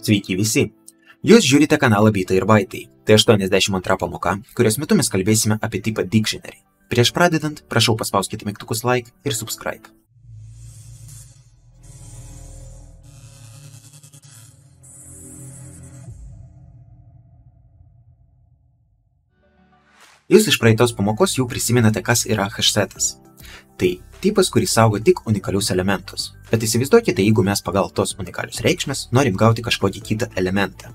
Sveiki visi! Jūs žiūrite kanalą Bitai ir Baitai. Tai 82 pamoka, kurios metu mes kalbėsime apie tipą dictionary. Prieš pradedant, prašau paspauskite mygtukus like ir subscribe. Jūs iš praeitos pamokos jau prisimenate, kas yra hashsetas. Tai tipas, kuris saugo tik unikalius elementus. Bet įsivaizduokite, jeigu mes pagal tos unikalius reikšmes norim gauti kažkokį kitą elementą.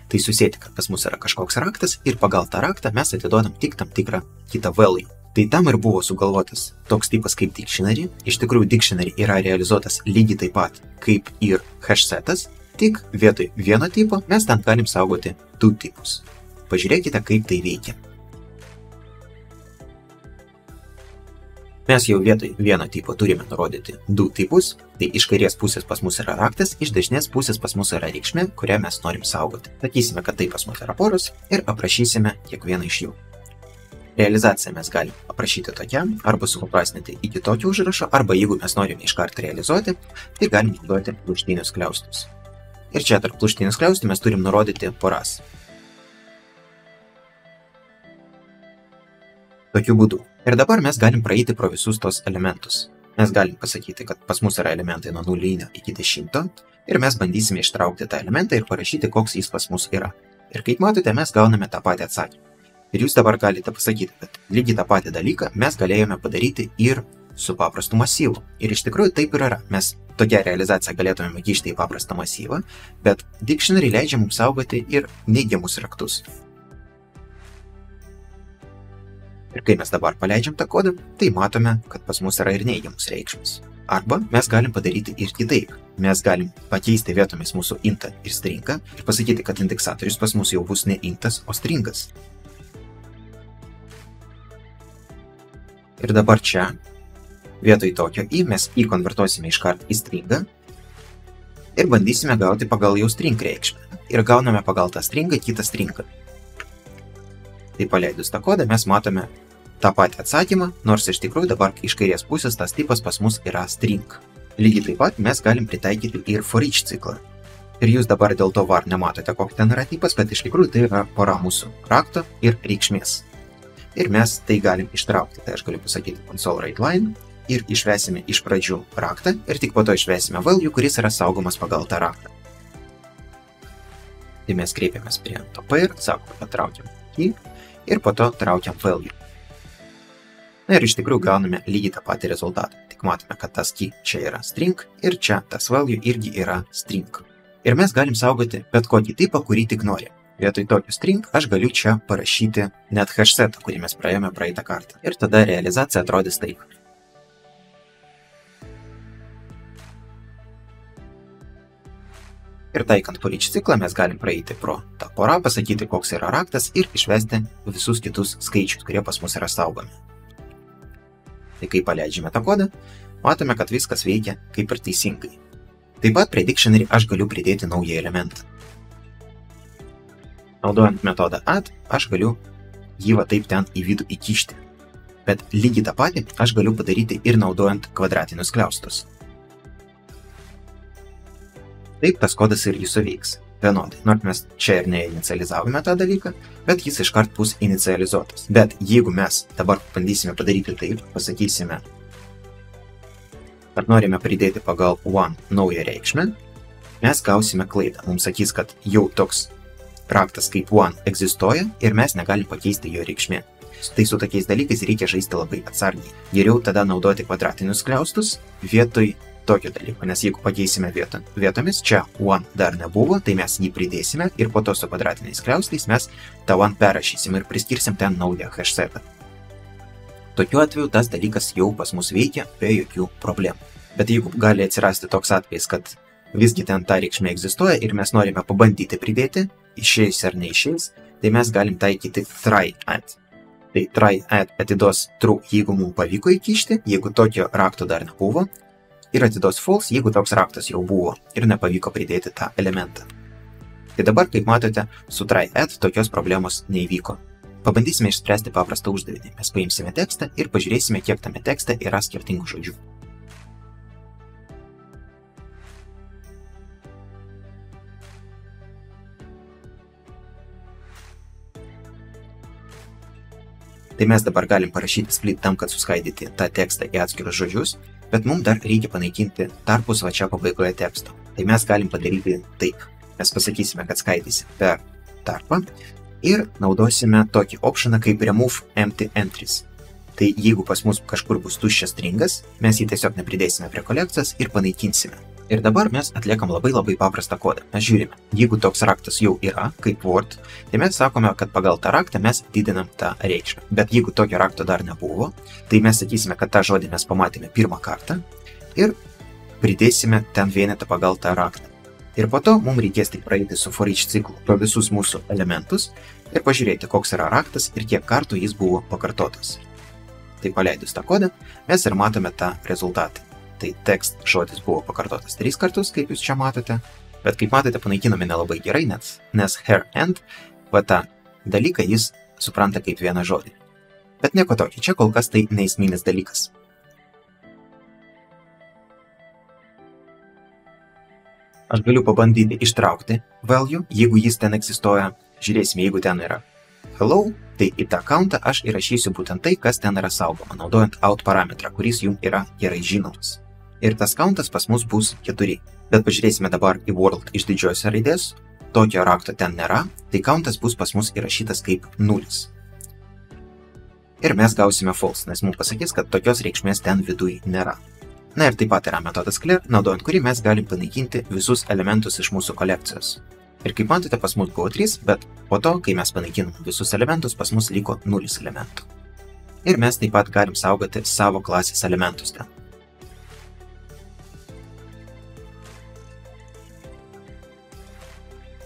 Tai susėti, kad pas mus yra kažkoks raktas ir pagal tą raktą mes atiduodam tik tam tikrą kitą value. Tai tam ir buvo sugalvotas toks tipas kaip dictionary. Iš tikrųjų, dictionary yra realizuotas lygiai taip pat kaip ir hashsetas, tik vietoj vieno tipo mes ten galim saugoti du tipus. Pažiūrėkite, kaip tai veikia. Mes jau vietoj vieno tipo turime nurodyti du tipus, tai iš kairės pusės pas mus yra raktas, iš dešinės pusės pas mus yra reikšmė, kurią mes norim saugoti. Sakysime, kad tai pas mus yra poros ir aprašysime kiekvieną iš jų. Realizaciją mes galim aprašyti tokiam, arba supaprastinti iki tokio užrašo, arba jeigu mes norime iškart realizuoti, tai galim naudoti pluštinius skliaustus. Ir čia tarp pluštinių skliaustų mes turim nurodyti poras. Tokiu būdu. Ir dabar mes galim praeiti pro visus tos elementus. Mes galim pasakyti, kad pas mus yra elementai nuo 0 iki 10 ir mes bandysime ištraukti tą elementą ir parašyti, koks jis pas mus yra. Ir kaip matote, mes gauname tą patį atsakymą. Ir jūs dabar galite pasakyti, kad lygiai tą patį dalyką mes galėjome padaryti ir su paprastu masyvu. Ir iš tikrųjų taip ir yra. Mes tokią realizaciją galėtume įkišti į paprastą masyvą, bet dictionary leidžia mums saugoti ir neigiamus raktus. Ir kai mes dabar paleidžiam tą kodą, tai matome, kad pas mus yra ir neigiamus reikšmes. Arba mes galim padaryti ir kitaip. Mes galim pakeisti vietomis mūsų intą ir stringą ir pasakyti, kad indeksatorius pas mus jau bus ne intas, o stringas. Ir dabar čia, vietoj tokio i, mes i konvertuosime iškart į stringą ir bandysime gauti pagal jau string reikšmę. Ir gauname pagal tą stringą kitą stringą. Tai paleidus tą kodą mes matome tą patį atsakymą, nors iš tikrųjų dabar iš kairės pusės tas tipas pas mus yra string. Lygiai taip pat mes galim pritaikyti ir for each ciklą. Ir jūs dabar dėl to var nematote, koks ten yra tipas, bet iš tikrųjų tai yra pora mūsų rakto ir reikšmės. Ir mes tai galim ištraukti. Tai aš galiu pasakyti console write line ir išvesime iš pradžių raktą ir tik po to išvesime value, kuris yra saugomas pagal tą raktą. Tai mes kreipiamės prie to pair, sakome, kad traukiam key ir po to traukiam value. Na ir iš tikrųjų gauname lygiai tą patį rezultatą. Tik matome, kad tas key čia yra string ir čia tas value irgi yra string. Ir mes galim saugoti bet kokį tipą, kurį tik norim. Vietoj tokio string aš galiu čia parašyti net hashsetą, kurį mes praėjome praeitą kartą. Ir tada realizacija atrodys taip. Ir taikant for each ciklą mes galim praeiti pro tą porą, pasakyti, koks yra raktas ir išvesti visus kitus skaičius, kurie pas mus yra saugomi. Tai kai paleidžiame tą kodą, matome, kad viskas veikia kaip ir teisingai. Taip pat prie dictionary aš galiu pridėti naują elementą. Naudojant metodą add, aš galiu jį va taip ten į vidų įkišti. Bet lygiai tą patį aš galiu padaryti ir naudojant kvadratinius skliaustus. Taip tas kodas ir jis suveiks vienodai. Nors mes čia ir neinicializavome tą dalyką, bet jis iškart bus inicializuotas. Bet jeigu mes dabar bandysime padaryti taip, pasakysime, kad norime pridėti pagal one naują reikšmę, mes gausime klaidą. Mums sakys, kad jau toks raktas kaip one egzistuoja ir mes negalim pakeisti jo reikšmė. Tai su tokiais dalykais reikia žaisti labai atsargiai. Geriau tada naudoti kvadratinius skliaustus vietoj tokio dalyko, nes jeigu pakeisime vietomis, čia one dar nebuvo, tai mes jį pridėsime ir po to su kvadratiniais skliaustais mes tą one perrašysim ir priskirsim ten naują hashsetą. Tokiu atveju tas dalykas jau pas mus veikia be jokių problemų. Bet jeigu gali atsirasti toks atvejis, kad visgi ten ta reikšmė egzistuoja ir mes norime pabandyti pridėti, išeis ar neišeis, tai mes galim taikyti try add. Tai try add atiduos true, jeigu mums pavyko įkišti, jeigu tokio rakto dar nebuvo, ir atiduos false, jeigu toks raktas jau buvo ir nepavyko pridėti tą elementą. Tai dabar, kaip matote, su try add tokios problemos neįvyko. Pabandysime išspręsti paprastą uždavinį. Mes paimsime tekstą ir pažiūrėsime, kiek tame tekste yra skirtingų žodžių. Tai mes dabar galim parašyti split tam, kad suskaidyti tą tekstą į atskirus žodžius, bet mums dar reikia panaikinti tarpus va čia pabaigoje teksto. Tai mes galim padaryti taip. Mes pasakysime, kad skaidysim per tarpą ir naudosime tokį optioną kaip remove empty entries. Tai jeigu pas mus kažkur bus tuščias stringas, mes jį tiesiog nepridėsime prie kolekcijos ir panaikinsime. Ir dabar mes atliekam labai paprastą kodą. Mes žiūrime, jeigu toks raktas jau yra, kaip Word, tai mes sakome, kad pagal tą raktą mes didinam tą reikšmę. Bet jeigu tokio rakto dar nebuvo, tai mes sakysime, kad tą žodį mes pamatėme pirmą kartą ir pridėsime ten vienetą pagal tą raktą. Ir po to mums reikės tik praeiti su for each ciklu pro visus mūsų elementus ir pažiūrėti, koks yra raktas ir kiek kartų jis buvo pakartotas. Tai paleidus tą kodą, mes ir matome tą rezultatą. Tai text žodis buvo pakartotas 3 kartus, kaip jūs čia matote, bet kaip matote, panaikinome nelabai gerai, nes her and, va tą dalyką jis supranta kaip vieną žodį. Bet nieko tokio, čia kol kas tai neesminis dalykas. Aš galiu pabandyti ištraukti value, jeigu jis ten egzistuoja. Žiūrėsime, jeigu ten yra hello, tai į tą countą aš įrašysiu būtent tai, kas ten yra saugoma, naudojant out parametrą, kuris jums yra gerai žinomas. Ir tas countas pas mus bus 4. Bet pažiūrėsime dabar į world iš didžiosios raidės, tokio rakto ten nėra, tai countas bus pas mus įrašytas kaip 0. Ir mes gausime false, nes mums pasakys, kad tokios reikšmės ten viduj nėra. Na ir taip pat yra metodas clear, naudojant kurį mes galim panaikinti visus elementus iš mūsų kolekcijos. Ir kaip matote, pas mus buvo 3, bet po to, kai mes panaikinom visus elementus, pas mus liko 0 elementų. Ir mes taip pat galim saugoti savo klasės elementus ten.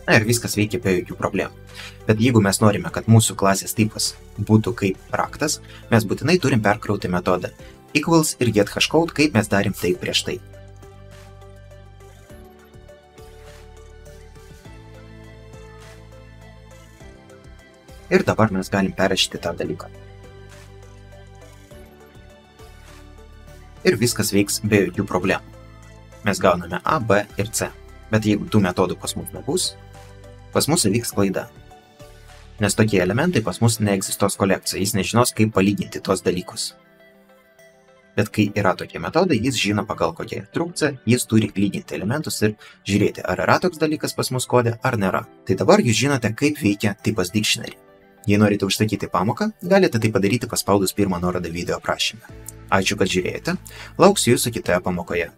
Na ir viskas veikia be jokių problemų. Bet jeigu mes norime, kad mūsų klasės tipas būtų kaip raktas, mes būtinai turim perkrauti metodą equals ir get hashcode, kaip mes darėm tai prieš tai. Ir dabar mes galim perrašyti tą dalyką. Ir viskas veiks be jokių problemų. Mes gauname A, B ir C. Bet jeigu tų metodų pas mus nebus, pas mus įvyks klaida. Nes tokie elementai pas mus neegzistuos kolekcijoje, jis nežinos, kaip palyginti tos dalykus. Bet kai yra tokie metodai, jis žino pagal kokią instrukciją, jis turi lyginti elementus ir žiūrėti, ar yra toks dalykas pas mus kode, ar nėra. Tai dabar jūs žinote, kaip veikia tipas dictionary. Jei norite užsakyti pamoką, galite tai padaryti paspaudus pirmą nuorodą video aprašyme. Ačiū, kad žiūrėjote. Lauksiu jūsų kitoje pamokoje.